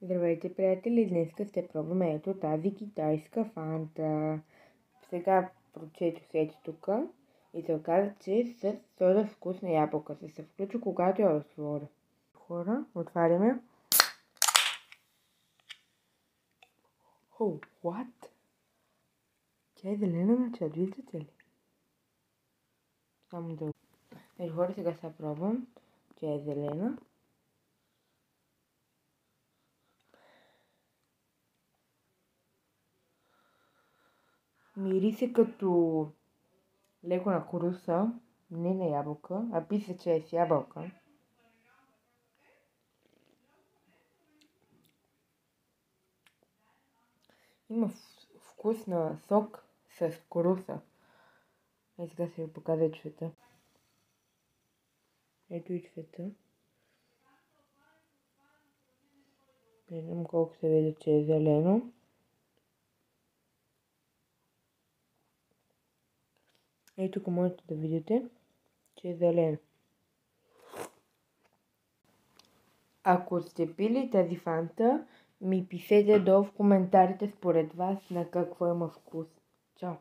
Здравейте, приятели! Днес ще пробваме ето тази китайска фанта. Сега прочетох ето тук и се оказа, че с сода с вкус на ябълка. Ще се включи, когато я отворя. Хора, отваряме. What? Тя е зелена на чат, виждате ли? Само да... Ето хора, сега се пробвам. Тя е зелена. Мирисе като леко на коруса, не на ябълка, а пише, че е с ябълка. Има вкус на сок с коруса. Сега ще ви покажа цвета. Ето и цвета. Не знам колко се вижда, че е зелено. Ето тук можете да видите, че е зелено. Ако сте пили тази фанта, ми пишете долу в коментарите според вас на какво има вкус. Чао!